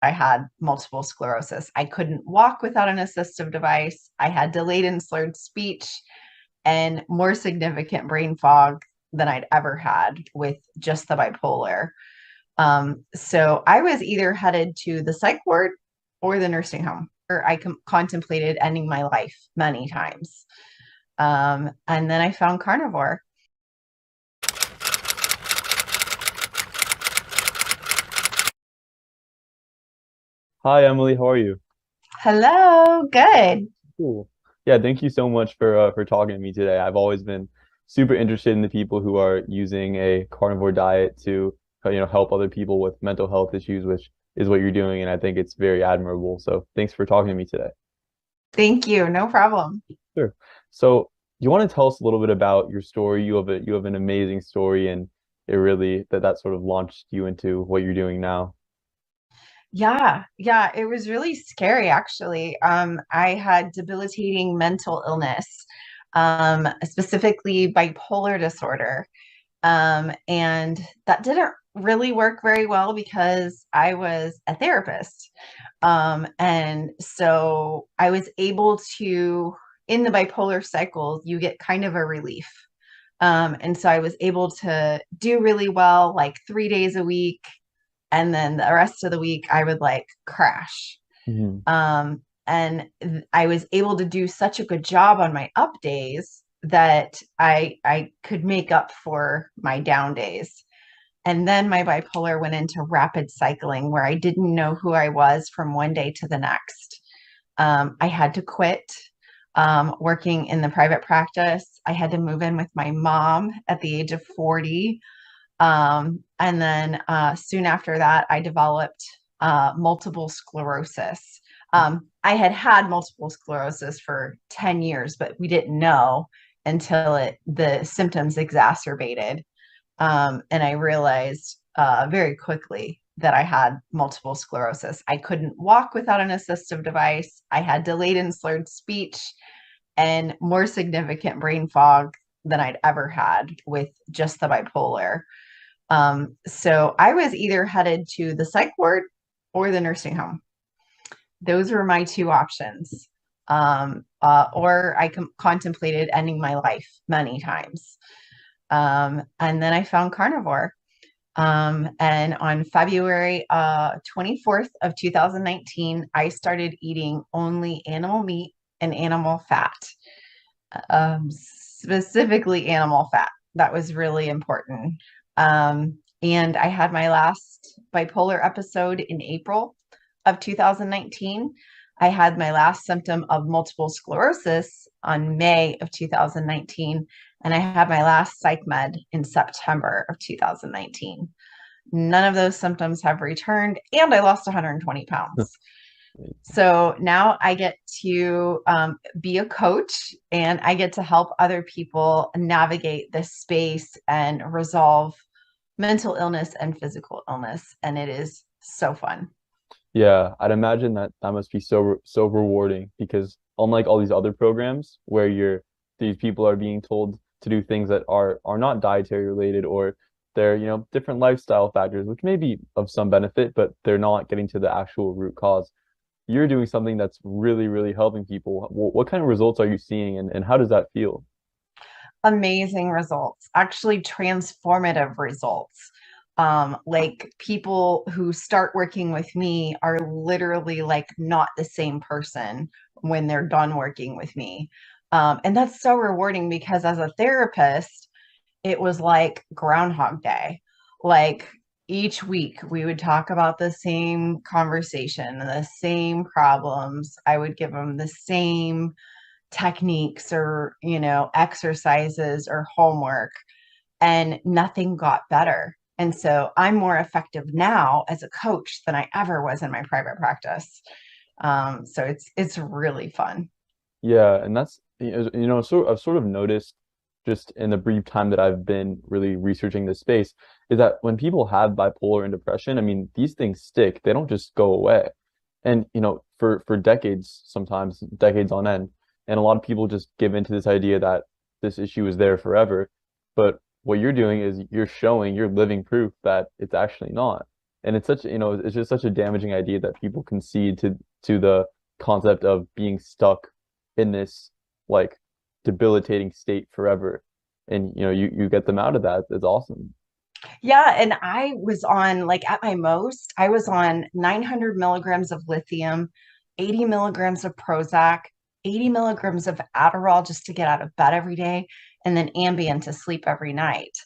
I had multiple sclerosis. I couldn't walk without an assistive device. I had delayed and slurred speech and more significant brain fog than I'd ever had with just the bipolar. So I was either headed to the psych ward or the nursing home, or I contemplated ending my life many times. And then I found carnivore. Hi, Emily. How are you? Hello, good. Cool. Yeah, thank you so much for talking to me today. I've always been super interested in the people who are using a carnivore diet to, help other people with mental health issues, which is what you're doing, and I think it's very admirable. So, thanks for talking to me today. Thank you. No problem. Sure. So, you want to tell us a little bit about your story? You have an amazing story, and it really that sort of launched you into what you're doing now. Yeah, it was really scary actually. I had debilitating mental illness, specifically bipolar disorder. And that didn't really work very well because I was a therapist. And so I was able to, in the bipolar cycle, you get kind of a relief. And so I was able to do really well, like 3 days a week. And then the rest of the week, I would like crash. Hmm. And I was able to do such a good job on my up days that I could make up for my down days. And then my bipolar went into rapid cycling where I didn't know who I was from one day to the next. I had to quit working in the private practice. I had to move in with my mom at the age of 40. And then soon after that, I developed multiple sclerosis. I had had multiple sclerosis for 10 years, but we didn't know until the symptoms exacerbated. And I realized very quickly that I had multiple sclerosis. I couldn't walk without an assistive device. I had delayed and slurred speech and more significant brain fog than I'd ever had with just the bipolar. So I was either headed to the psych ward or the nursing home. Those were my two options. Or I contemplated ending my life many times. And then I found carnivore. And on February 24th of 2019, I started eating only animal meat and animal fat, specifically animal fat. That was really important. And I had my last bipolar episode in April of 2019. I had my last symptom of multiple sclerosis on May of 2019, and I had my last psych med in September of 2019. None of those symptoms have returned, and I lost 120 pounds. So now I get to be a coach and I get to help other people navigate this space and resolve mental illness and physical illness. And it is so fun. Yeah, I'd imagine that that must be so rewarding because unlike all these other programs where these people are being told to do things that are not dietary related or they're, different lifestyle factors, which may be of some benefit, but they're not getting to the actual root cause. You're doing something that's really, really helping people. What kind of results are you seeing and how does that feel? Amazing results, actually transformative results. Like people who start working with me are literally like not the same person when they're done working with me. And that's so rewarding because as a therapist, it was like Groundhog Day. Like each week we would talk about the same conversation, the same problems. I would give them the same techniques or, exercises or homework, and nothing got better. And so I'm more effective now as a coach than I ever was in my private practice. So it's really fun. Yeah, and that's I've sort of noticed just in the brief time that I've been really researching this space is that when people have bipolar and depression, I mean, these things stick. They don't just go away. And for decades, sometimes decades on end, and a lot of people just give into this idea that this issue is there forever. But what you're doing is you're living proof that it's actually not. And it's such, it's just such a damaging idea that people concede to the concept of being stuck in this like debilitating state forever. And you get them out of that. It's awesome. Yeah, and I was on, like, at my most, I was on 900 milligrams of lithium, 80 milligrams of Prozac, 80 milligrams of Adderall just to get out of bed every day, and then Ambien to sleep every night.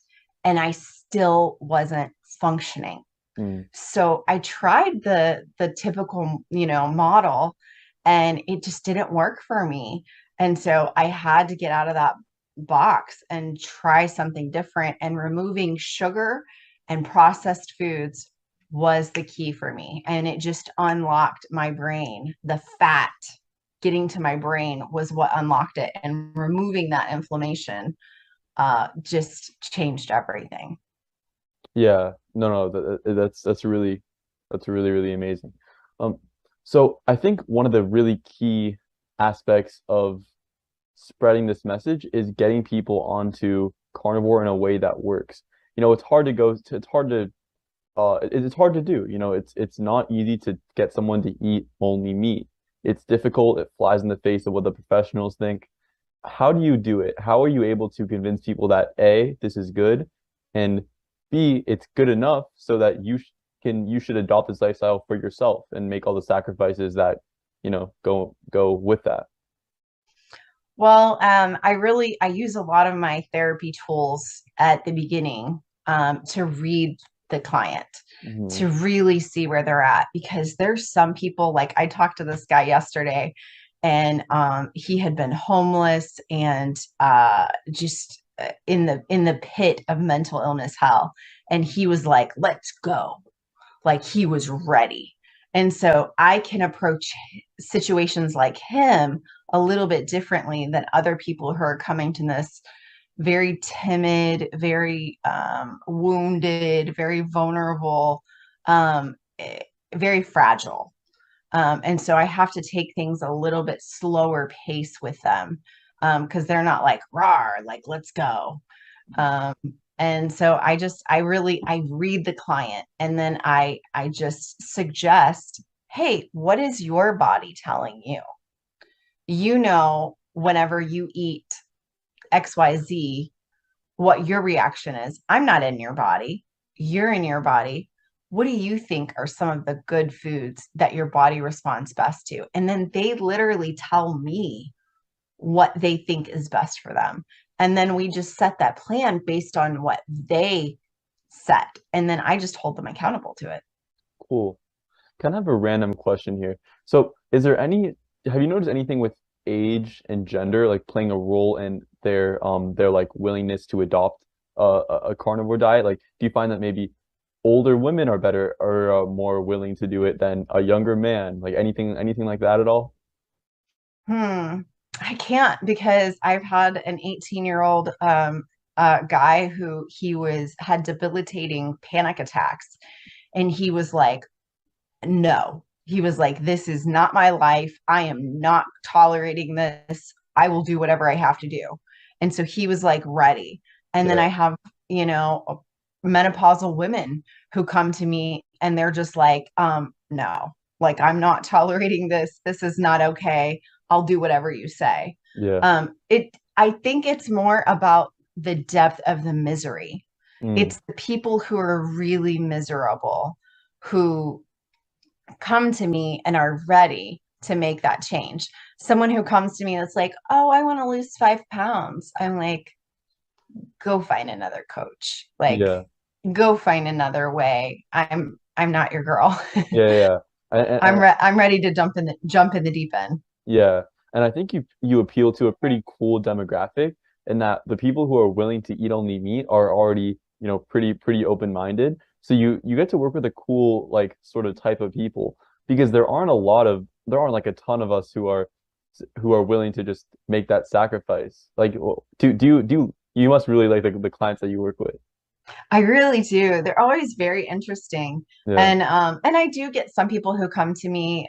And I still wasn't functioning. Mm, So I tried the typical, model, and it just didn't work for me. And so I had to get out of that box and try something different. And removing sugar and processed foods was the key for me. And it just unlocked my brain. The fat getting to my brain was what unlocked it. And removing that inflammation just changed everything. yeah, no, that's really really amazing. Um, so I think one of the really key aspects of spreading this message is getting people onto carnivore in a way that works. It's hard to go to, it's hard to do. It's not easy to get someone to eat only meat. It's difficult. It flies in the face of what the professionals think. How do you do it? How are you able to convince people that A, this is good, and B, it's good enough so that you should adopt this lifestyle for yourself and make all the sacrifices that, go with that. Well, I use a lot of my therapy tools at the beginning to read the client, Hmm. to really see where they're at. Because there's some people, like I talked to this guy yesterday, and he had been homeless and just in the pit of mental illness hell. And he was like, let's go. Like he was ready. And so I can approach situations like him a little bit differently than other people who are coming to this very timid, very wounded, very vulnerable, very fragile. And so I have to take things a little bit slower pace with them because they're not like, rawr, like, let's go. Um, and so I read the client, and then I just suggest, hey, what is your body telling you? Whenever you eat XYZ, what your reaction is. I'm not in your body. You're in your body. What do you think are some of the good foods that your body responds best to? And then they literally tell me what they think is best for them. And then we just set that plan based on what they set. And then I just hold them accountable to it. Cool. Kind of have a random question here. So, have you noticed anything with age and gender like playing a role in their like willingness to adopt a carnivore diet? Like, do you find that maybe older women are better or more willing to do it than a younger man? Like anything like that at all? Hmm. I can't because I've had an 18-year-old guy who he was had debilitating panic attacks, and he was like, no. He was like, this is not my life. I am not tolerating this. I will do whatever I have to do. And so he was like ready. And then Yeah. I have, menopausal women who come to me and they're just like, no, like I'm not tolerating this. This is not okay. I'll do whatever you say. Yeah. I think it's more about the depth of the misery. Mm, It's the people who are really miserable who come to me and are ready to make that change. Someone who comes to me that's like, oh, I want to lose 5 pounds. I'm like, go find another coach. Like, yeah. go find another way. I'm not your girl. Yeah. Yeah. And I'm ready to jump in the deep end. yeah. And I think you appeal to a pretty cool demographic in that the people who are willing to eat only meat are already, pretty open-minded. So you get to work with a cool like sort of type of people because there aren't like a ton of us who are willing to just make that sacrifice. Like you must really like the clients that you work with. I really do. They're always very interesting. Yeah. And I do get some people who come to me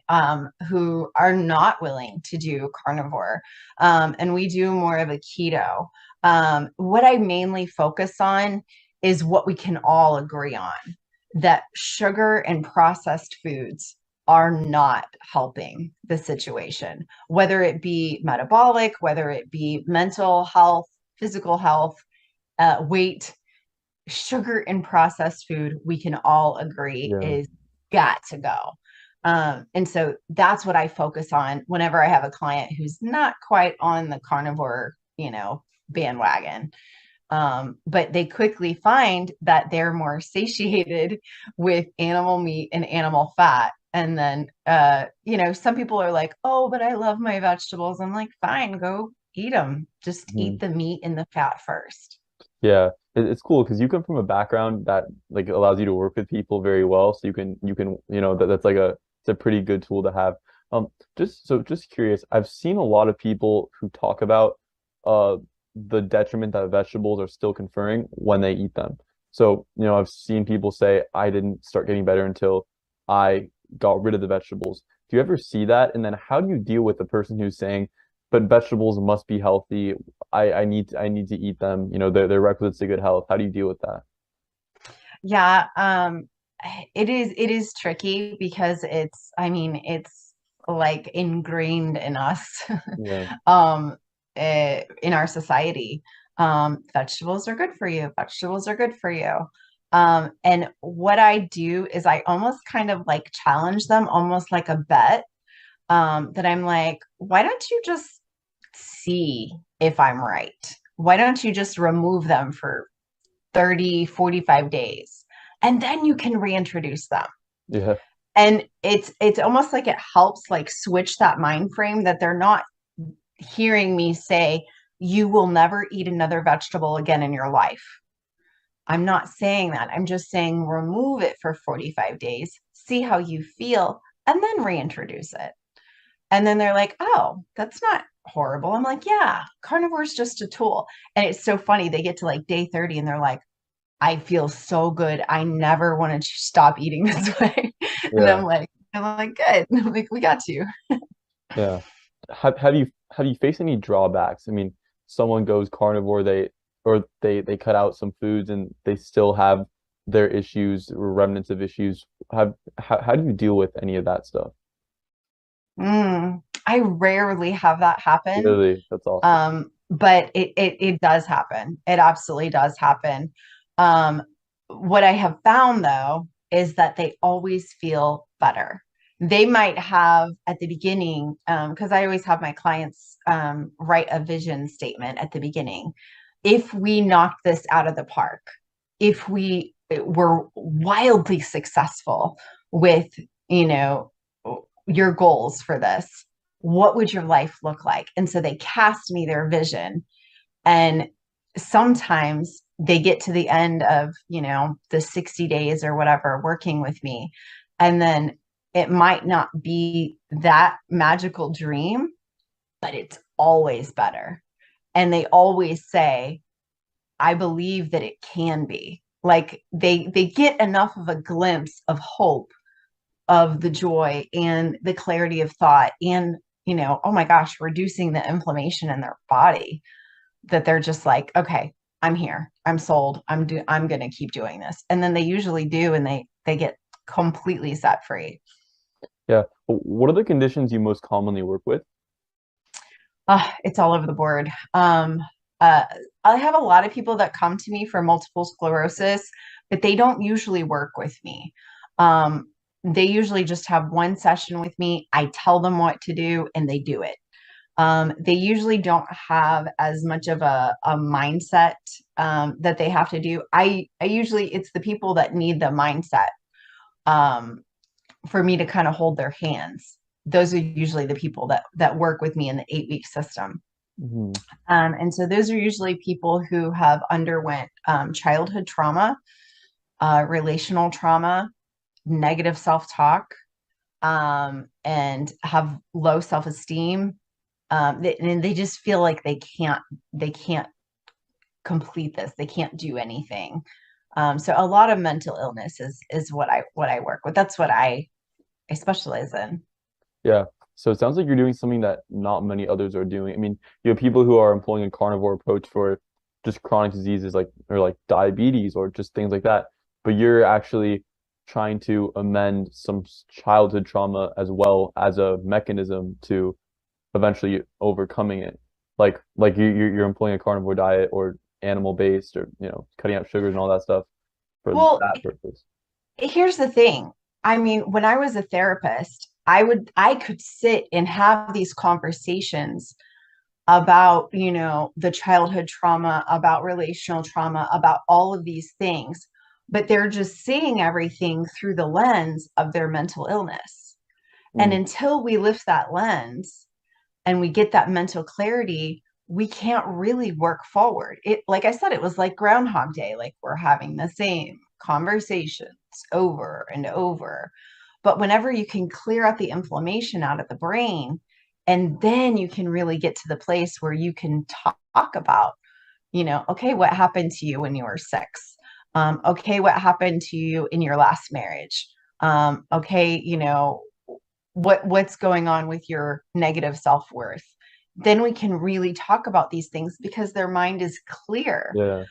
who are not willing to do carnivore. And we do more of a keto. What I mainly focus on is what we can all agree on. that sugar and processed foods are not helping the situation, whether it be metabolic, whether it be mental health, physical health, weight. Sugar and processed food, we can all agree, Yeah. is got to go. And so that's what I focus on whenever I have a client who's not quite on the carnivore, bandwagon. But they quickly find that they're more satiated with animal meat and animal fat. And then, some people are like, oh, but I love my vegetables. I'm like, fine, go eat them. Just Mhm. eat the meat and the fat first. Yeah, it's cool because you come from a background that like allows you to work with people very well. So you can that's like it's a pretty good tool to have. Um, just curious, I've seen a lot of people who talk about uh the detriment that vegetables are still conferring when they eat them. So, I've seen people say I didn't start getting better until I got rid of the vegetables. Do you ever see that? And then how do you deal with the person who's saying, but vegetables must be healthy. I need to eat them. They're requisites to good health. How do you deal with that? Yeah, it is tricky because I mean, it's like ingrained in us, Yeah. um, in our society. Vegetables are good for you. Vegetables are good for you. And what I do is I almost kind of like challenge them, almost like a bet, that I'm like, why don't you just see if I'm right? Why don't you just remove them for 30, 45 days, and then you can reintroduce them. Yeah. And it's almost like it helps like switch that mind frame that they're not hearing me say you will never eat another vegetable again in your life. I'm not saying that. I'm just saying remove it for 45 days, see how you feel, and then reintroduce it. And then they're like, oh, that's not horrible. I'm like, yeah, carnivore is just a tool. And it's so funny. They get to like day 30 and they're like, I feel so good. I never want to stop eating this way. And Yeah. I'm like, good. I'm like, we got you. Yeah. Have you faced any drawbacks? I mean, someone goes carnivore, they cut out some foods and they still have their issues or remnants of issues. How do you deal with any of that stuff? I rarely have that happen. Really? That's awesome. But it does happen. It absolutely does happen. Um, what I have found though is that they always feel better. They might have at the beginning, because I always have my clients write a vision statement at the beginning. If we knock this out of the park, if we were wildly successful with, you know, your goals for this, what would your life look like? And so they cast me their vision. And sometimes they get to the end of, the 60 days or whatever working with me. And then it might not be that magical dream, but it's always better. And they always say, I believe that it can be. Like they get enough of a glimpse of hope, of the joy and the clarity of thought, and oh my gosh, reducing the inflammation in their body, that they're just like, okay, I'm here, I'm sold, I'm gonna keep doing this. And then they usually do, and they get completely set free. Yeah. What are the conditions you most commonly work with? It's all over the board. Uh, I have a lot of people that come to me for multiple sclerosis, but they don't usually work with me. They usually just have one session with me. I tell them what to do and they do it. They usually don't have as much of a mindset that they have to do. I usually, it's the people that need the mindset, um, for me to kind of hold their hands. Those are usually the people that work with me in the 8 week system. Mhm. And so those are usually people who have underwent childhood trauma, relational trauma, negative self-talk, and have low self-esteem. And they just feel like they can't complete this. They can't do anything. So a lot of mental illness is what I work with. That's what I specialize in. Yeah. So it sounds like you're doing something that not many others are doing. I mean, you have people who are employing a carnivore approach for just chronic diseases like or like diabetes or just things like that. But you're actually trying to amend some childhood trauma as well as a mechanism to eventually overcoming it. Like you're employing a carnivore diet or animal based or cutting out sugars and all that stuff for Well, that purpose. here's the thing. I mean, when I was a therapist, I could sit and have these conversations about, the childhood trauma, about relational trauma, about all of these things, but they're just seeing everything through the lens of their mental illness. And Mm, until we lift that lens and we get that mental clarity, we can't really work forward. It, like I said, it was like Groundhog Day, like we're having the same conversations over and over. But whenever you can clear out the inflammation out of the brain, and then you can really get to the place where you can talk about, okay, what happened to you when you were six? Okay, what happened to you in your last marriage? Okay, what's going on with your negative self-worth? Then we can really talk about these things because their mind is clear. yeah.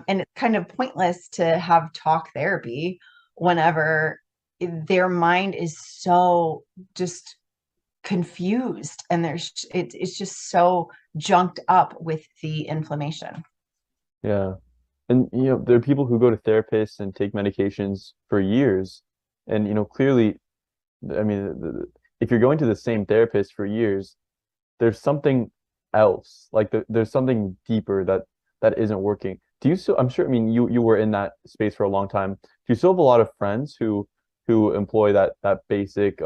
And it's kind of pointless to have talk therapy whenever their mind is so just confused and it's just so junked up with the inflammation. Yeah. And there are people who go to therapists and take medications for years. And clearly, I mean, if you're going to the same therapist for years, there's something else. Like there's something deeper that isn't working. Do you still, I'm sure, I mean, you were in that space for a long time. Do you still have a lot of friends who employ that basic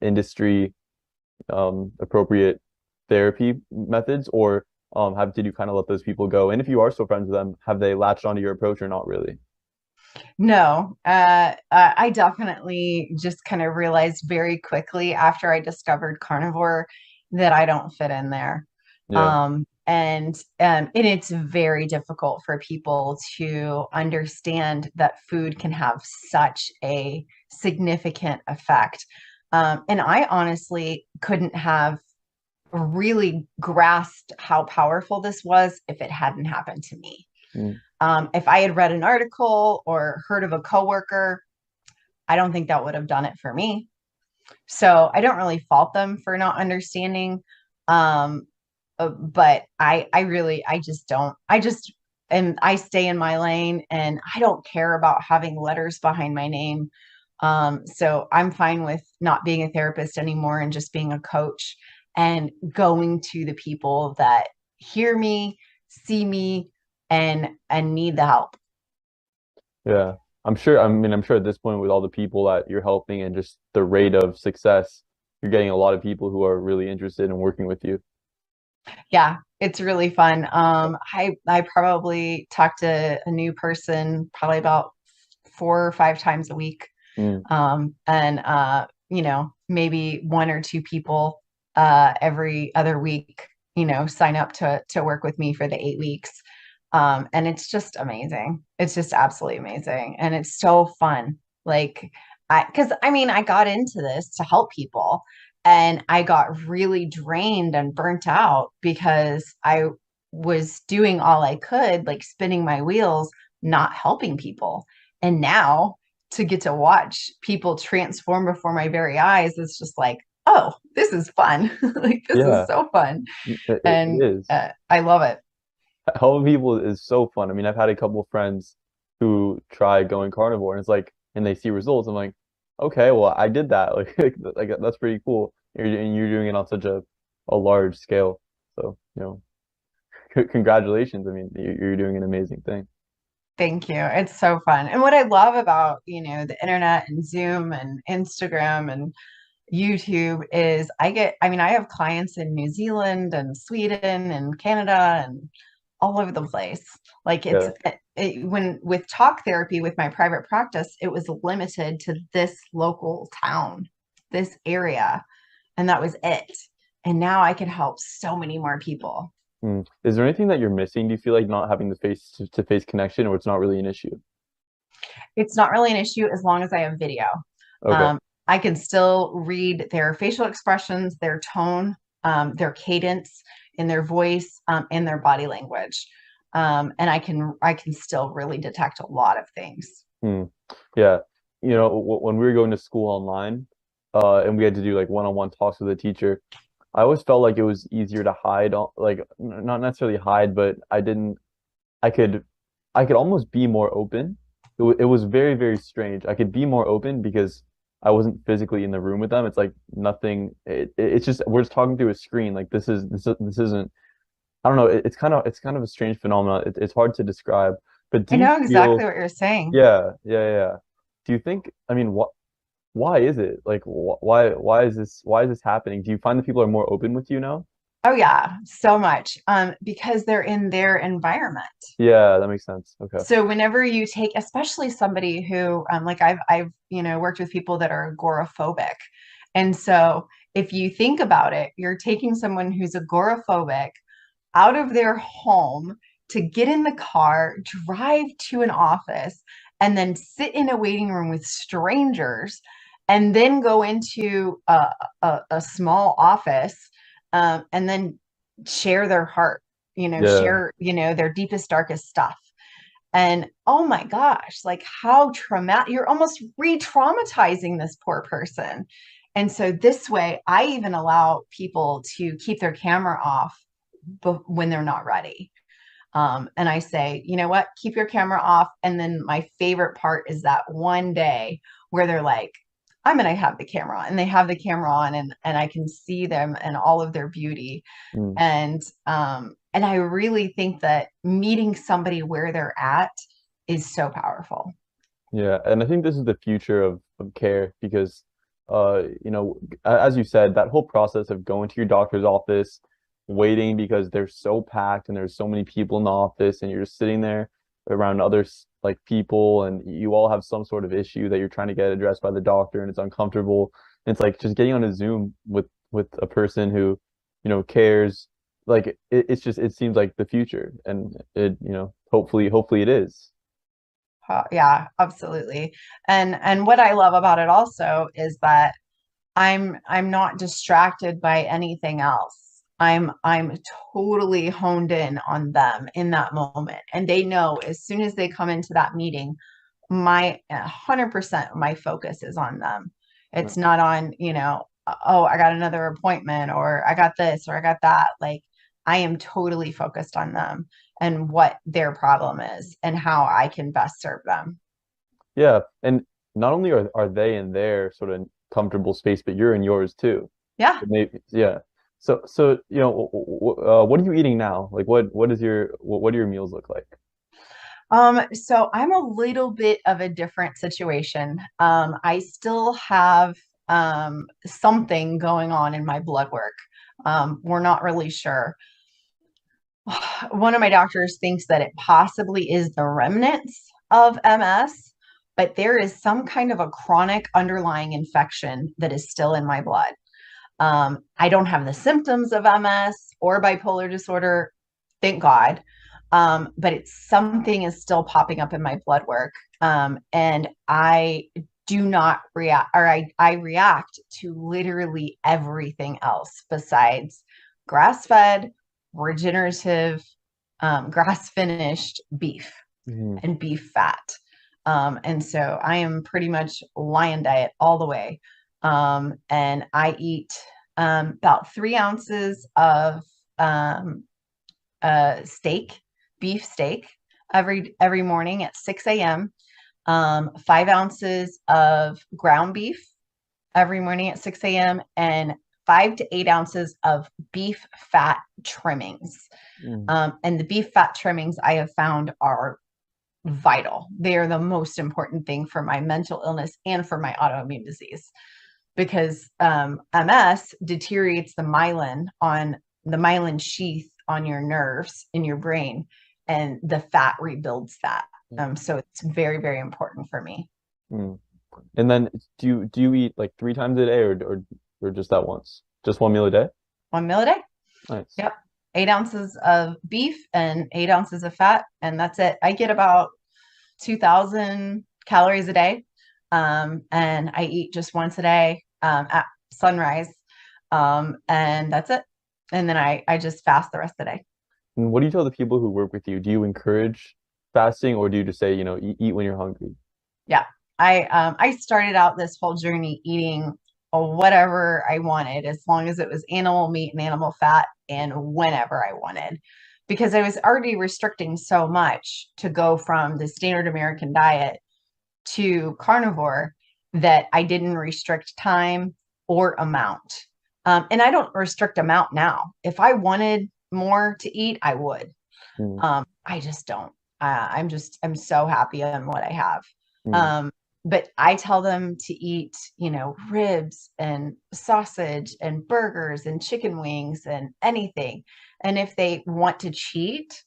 industry appropriate therapy methods, or have did you kind of let those people go? And if you are still friends with them, have they latched onto your approach or not really? No, I definitely just kind of realized very quickly after I discovered carnivore that I don't fit in there. Yeah. And it's very difficult for people to understand that food can have such a significant effect. And I honestly couldn't have really grasped how powerful this was if it hadn't happened to me. Mm, If I had read an article or heard of a coworker, I don't think that would have done it for me. So I don't really fault them for not understanding. Um, but I just don't. And I stay in my lane and I don't care about having letters behind my name. So I'm fine with not being a therapist anymore and just being a coach and going to the people that hear me, see me, and need the help. yeah. I'm sure, I mean, I'm sure at this point with all the people that you're helping and just the rate of success, you're getting a lot of people who are really interested in working with you. Yeah, it's really fun. I probably talk to a new person probably about 4 or 5 times a week. Mm, And maybe one or two people every other week, sign up to work with me for the 8 weeks. And it's just amazing. It's just absolutely amazing. And it's so fun. Like because I mean, I got into this to help people and I got really drained and burnt out because I was doing all I could, like spinning my wheels, not helping people. And now to get to watch people transform before my very eyes, it's just like, oh, this is fun. Like, this is yeah, so fun. it And is. I love it. Helping people is so fun. I mean, I've had a couple of friends who try going carnivore and it's like, and they see results. I'm like, okay, well, I did that. Like that's pretty cool. And you're doing it on such a large scale. So, congratulations. I mean, you're doing an amazing thing. Thank you. It's so fun. And what I love about, the internet and Zoom and Instagram and YouTube is I mean, I have clients in New Zealand and Sweden and Canada and all over the place. Like Yeah. when with talk therapy with my private practice, it was limited to this local town, this area, and that was it. And now I can help so many more people. Mm. Is there anything that you're missing? Do you feel like not having the face-to-face connection, or it's not really an issue? It's not really an issue as long as I have video. Okay. Um, I can still read their facial expressions, their tone, their cadence in their voice, and their body language. And I can still really detect a lot of things. Hmm. Yeah. When we were going to school online, and we had to do like one-on-one talks with a teacher, I always felt like it was easier to hide, like not necessarily hide, but I could, I could almost be more open. It was very, very strange. I could be more open because I wasn't physically in the room with them. It's like nothing. It's just we're just talking through a screen. Like this isn't. I don't know. It's kind of a strange phenomenon. It's hard to describe. But do I you know exactly feel? what you're saying. Yeah, yeah, yeah. Do you think? I mean, why is it? Like, why is this happening? Do you find that people are more open with you now? Oh yeah, so much. Because they're in their environment. Yeah, that makes sense. Okay. So whenever you take, especially somebody who, like I've, worked with people that are agoraphobic. And so if you think about it, you're taking someone who's agoraphobic out of their home to get in the car, drive to an office, and then sit in a waiting room with strangers, and then go into a small office, and then share their heart, Yeah. share, their deepest, darkest stuff. And oh my gosh, like how traumatic, you're almost re traumatizing this poor person. And so this way, I even allow people to keep their camera off when they're not ready. And I say, you know what, keep your camera off. And then my favorite part is that one day where they're like, I'm going to have the camera on, and they have the camera on, and I can see them and all of their beauty. Mm. And I really think that meeting somebody where they're at is so powerful. Yeah, and I think this is the future of care because as you said, that whole process of going to your doctor's office, waiting because they're so packed and there's so many people in the office and you're just sitting there around other like people and you all have some sort of issue that you're trying to get addressed by the doctor and it's uncomfortable. And it's like just getting on a Zoom with a person who, cares. Like it's just it seems like the future and hopefully it is. Yeah, absolutely. And what I love about it also is that I'm not distracted by anything else. I'm totally honed in on them in that moment. And they know as soon as they come into that meeting, my 100% my focus is on them. It's not on, oh, I got another appointment, or I got this, or I got that. Like I am totally focused on them and what their problem is and how I can best serve them. Yeah, and not only are they in their sort of comfortable space, but you're in yours too. Yeah. Yeah. So what are you eating now? Like what do your meals look like? So I'm a little bit of a different situation. I still have something going on in my blood work. We're not really sure. One of my doctors thinks that it possibly is the remnants of MS, but there is some kind of a chronic underlying infection that is still in my blood. I don't have the symptoms of MS or bipolar disorder, thank God. But it's something is still popping up in my blood work. And I do not react, or I react to literally everything else besides grass fed, regenerative, grass finished beef Mhm. and beef fat. And so I am pretty much lion diet all the way. And I eat about 3 ounces of steak, beef steak, every morning at 6 a.m. 5 ounces of ground beef every morning at 6 a.m. and 5 to 8 ounces of beef fat trimmings. Mm. And the beef fat trimmings I have found are vital. They are the most important thing for my mental illness and for my autoimmune disease, because MS deteriorates the myelin sheath on your nerves in your brain, and the fat rebuilds that. So it's very, very important for me. Mm. And then do you eat like 3 times a day or just that once? Just one meal a day? 1 meal a day. Nice. Yep. 8 ounces of beef and 8 ounces of fat, and that's it. I get about 2,000 calories a day. And I eat just once a day at sunrise. And that's it. And then I just fast the rest of the day. And what do you tell the people who work with you? Do you encourage fasting or do you just say, eat when you're hungry? Yeah. I started out this whole journey eating whatever I wanted, as long as it was animal meat and animal fat, and whenever I wanted, because I was already restricting so much to go from the standard American diet to carnivore that I didn't restrict time or amount. And I don't restrict amount now. If I wanted more to eat, I would. Mm, I just don't. I'm so happy on what I have. mm. Um, but I tell them to eat, ribs and sausage and burgers and chicken wings and anything. And if they want to cheat,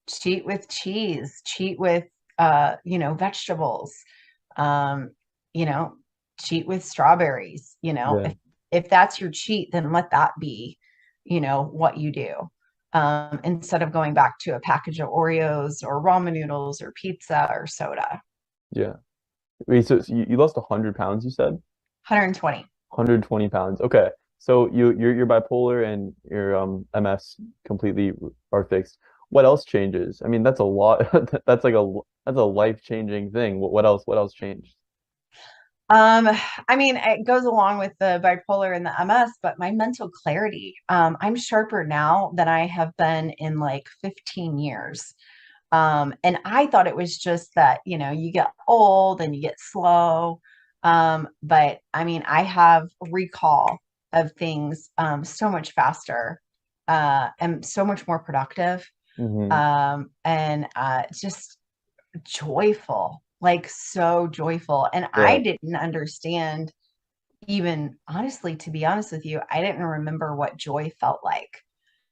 cheat with cheese, cheat with, vegetables, um, you know, cheat with strawberries. Yeah. If that's your cheat, then let that be, what you do. Instead of going back to a package of Oreos or ramen noodles or pizza or soda. Yeah. Wait, so you lost 100 pounds, you said? 120. 120 pounds. Okay. So you're bipolar and your MS completely are fixed. What else changes? I mean, that's a lot. That's like that's a life-changing thing. What else changed? Um, I mean, it goes along with the bipolar and the MS, but my mental clarity, I'm sharper now than I have been in like 15 years. And I thought it was just that, you get old and you get slow. But I mean, I have recall of things so much faster, and so much more productive, Hmm. and just joyful, like so joyful. And I Yeah. didn't understand, even honestly, to be honest with you, I didn't remember what joy felt like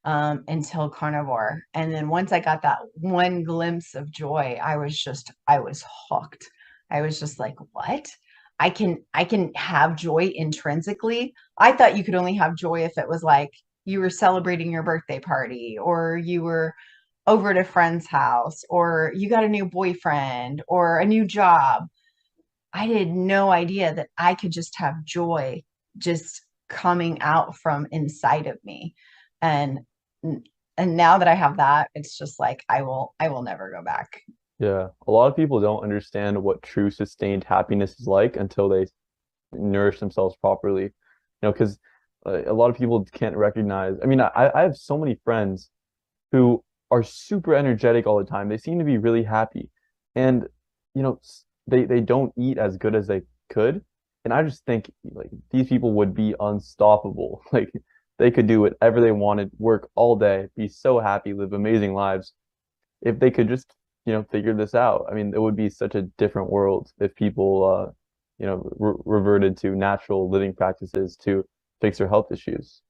until carnivore. And then once I got that one glimpse of joy, I was hooked. I was just like, what? I can have joy intrinsically. I thought you could only have joy if it was like you were celebrating your birthday party, or you were over at a friend's house, or you got a new boyfriend or a new job. I had no idea that I could just have joy just coming out from inside of me. And and now that I have that, it's just like I will never go back. Yeah. A lot of people don't understand what true sustained happiness is like until they nourish themselves properly. Because a lot of people can't recognize. I mean, I have so many friends who are super energetic all the time. They seem to be really happy. And, they don't eat as good as they could. And I just think like these people would be unstoppable. Like they could do whatever they wanted, work all day, be so happy, live amazing lives if they could just, figure this out. I mean, it would be such a different world if people, re reverted to natural living practices to fix their health issues.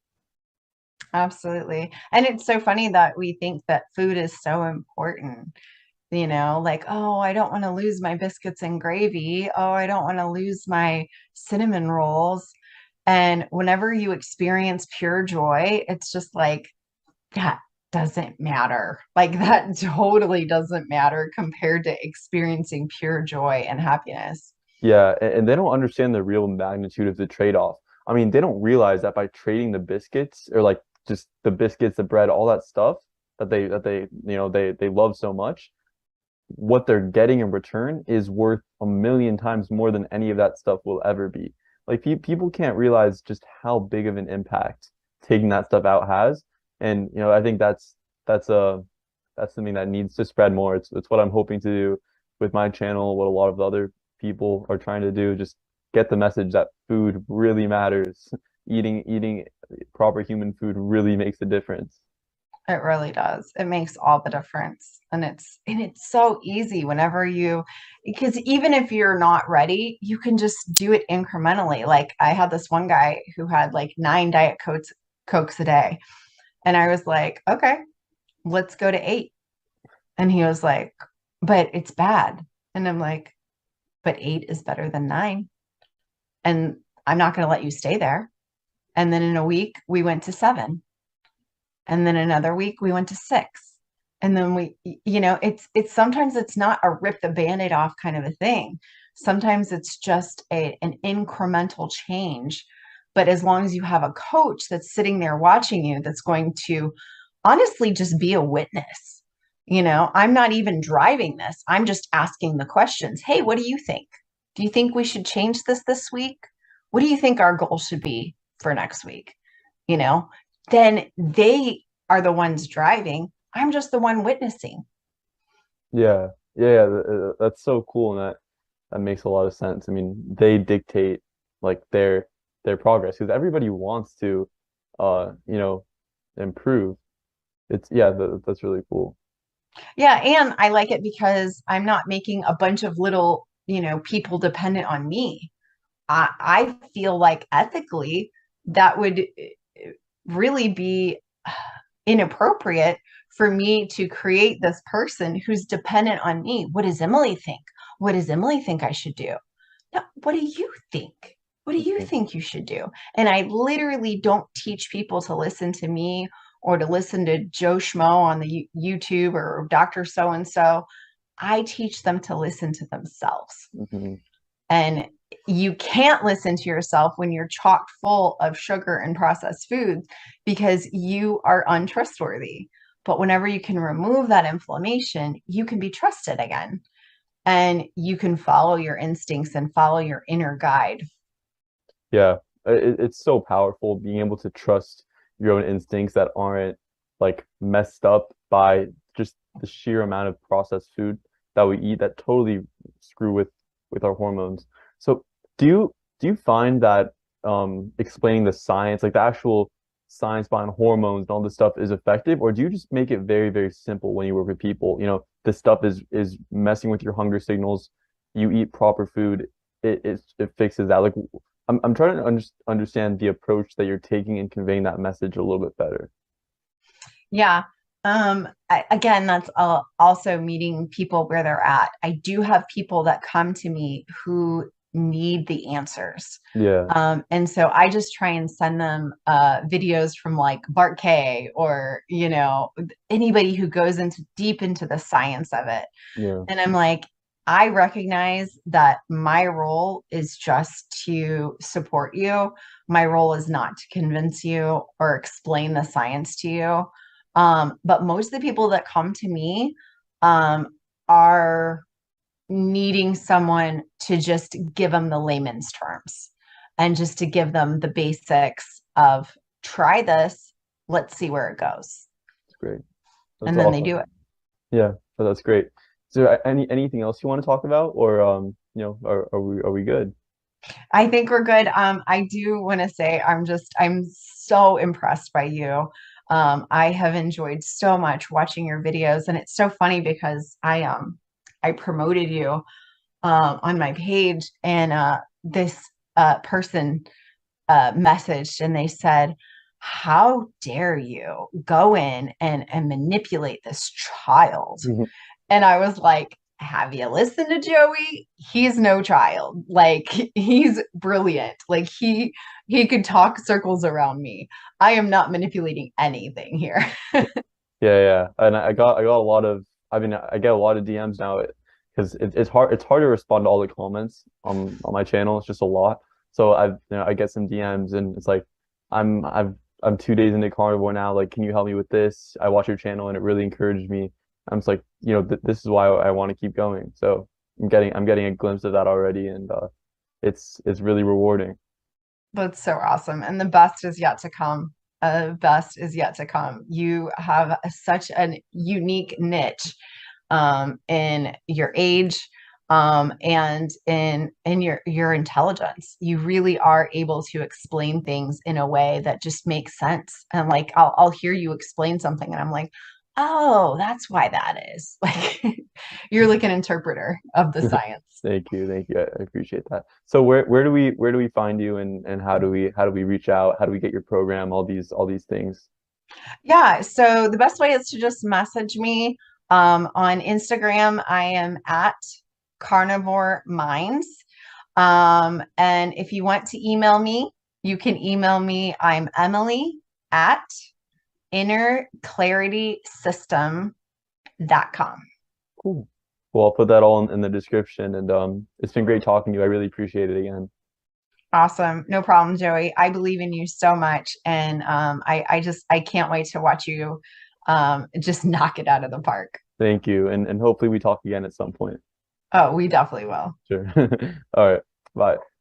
Absolutely. And it's so funny that we think that food is so important, like, oh, I don't want to lose my biscuits and gravy. Oh, I don't want to lose my cinnamon rolls. And whenever you experience pure joy, it's just like, that doesn't matter. Like, that totally doesn't matter compared to experiencing pure joy and happiness. Yeah, and they don't understand the real magnitude of the trade-off. I mean, they don't realize that by trading the biscuits or like just the biscuits, the bread, all that stuff that they they love so much, what they're getting in return is worth a million times more than any of that stuff will ever be. Like pe people can't realize just how big of an impact taking that stuff out has. And I think that's something that needs to spread more. It's what I'm hoping to do with my channel, what a lot of the other people are trying to do, just get the message that food really matters. Eating proper human food really makes a difference. It really does. It makes all the difference. And it's so easy whenever because even if you're not ready, you can just do it incrementally. Like, I had this one guy who had like 9 Diet Cokes a day. And I was like, okay, let's go to 8. And he was like, but it's bad. And I'm like, but 8 is better than 9. And I'm not going to let you stay there. And then in a week, we went to 7. And then another week, we went to 6. And then it's sometimes it's not a rip the band-aid off kind of a thing. Sometimes it's just an incremental change. But as long as you have a coach that's sitting there watching you, that's going to honestly just be a witness. I'm not even driving this. I'm just asking the questions. Hey, what do you think? Do you think we should change this week? What do you think our goal should be for next week? You know, then they are the ones driving. I'm just the one witnessing. Yeah, yeah, that's so cool, and that makes a lot of sense. I mean, they dictate like their progress because everybody wants to, you know, improve. It's yeah, that's really cool. Yeah, and I like it because I'm not making a bunch of little, people dependent on me. I feel like ethically that would really be inappropriate for me to create this person who's dependent on me. What does Emily think? What does Emily think I should do? Now, what do you think? What do you Mhm. think you should do? And I literally don't teach people to listen to me or to listen to Joe Schmo on the YouTube or Dr. So and so. I teach them to listen to themselves. Mhm. And you can't listen to yourself when you're chock full of sugar and processed foods because you are untrustworthy. But whenever you can remove that inflammation, you can be trusted again and you can follow your instincts and follow your inner guide. Yeah, it's so powerful being able to trust your own instincts that aren't like messed up by just the sheer amount of processed food that we eat that totally screw with our hormones. So do you find that explaining the science, like the actual science behind hormones and all this stuff is effective, or do you just make it very, very simple when you work with people? You know, this stuff is messing with your hunger signals. You eat proper food, it fixes that. Like I'm trying to understand the approach that you're taking in conveying that message a little bit better. Yeah. Again, that's also meeting people where they're at. I do have people that come to me who need the answers. Yeah. And so I just try and send them videos from like Bart K or, anybody who goes into deep into the science of it. Yeah. And I'm like, I recognize that my role is just to support you. My role is not to convince you or explain the science to you. But most of the people that come to me um, are needing someone to just give them the layman's terms and just to give them the basics of try this, let's see where it goes. That's great. That's And then they awesome. do it. Yeah, that's great. Is there anything else you want to talk about, or are we good? I think we're good. I do want to say I'm so impressed by you. I have enjoyed so much watching your videos, and it's so funny because I promoted you on my page, and this person messaged, and they said, "How dare you go in and manipulate this child?" And I was like, have you listened to Joey? He's no child. Like he's brilliant. Like he could talk circles around me. I am not manipulating anything here. Yeah, yeah. And I got a lot of I mean I get a lot of DMs now because it's hard to respond to all the comments on my channel. It's just a lot. So I get some DMs and it's like I'm 2 days into carnivore now. Like, can you help me with this? I watch your channel and it really encouraged me. I'm just like, this is why I want to keep going. So I'm getting a glimpse of that already, and it's really rewarding. That's so awesome. And the best is yet to come. Best is yet to come. You have such a unique niche in your age and in your intelligence. You really are able to explain things in a way that just makes sense. And like I'll hear you explain something, and I'm like, oh, that's why that is. Like you're like an interpreter of the science. Thank you, thank you. I appreciate that. So where do we find you, and how do we reach out? How do we get your program? All these things. Yeah, so the best way is to just message me on Instagram. I am at Carnivore Minds. And if you want to email me, you can email me. I'm Emily at innerclaritysystem.com. Cool. Well, I'll put that all in the description, and it's been great talking to you. I really appreciate it again. Awesome. No problem, Joey. I believe in you so much. And I can't wait to watch you just knock it out of the park. Thank you, and hopefully we talk again at some point. Oh, we definitely will. Sure. All right. Bye.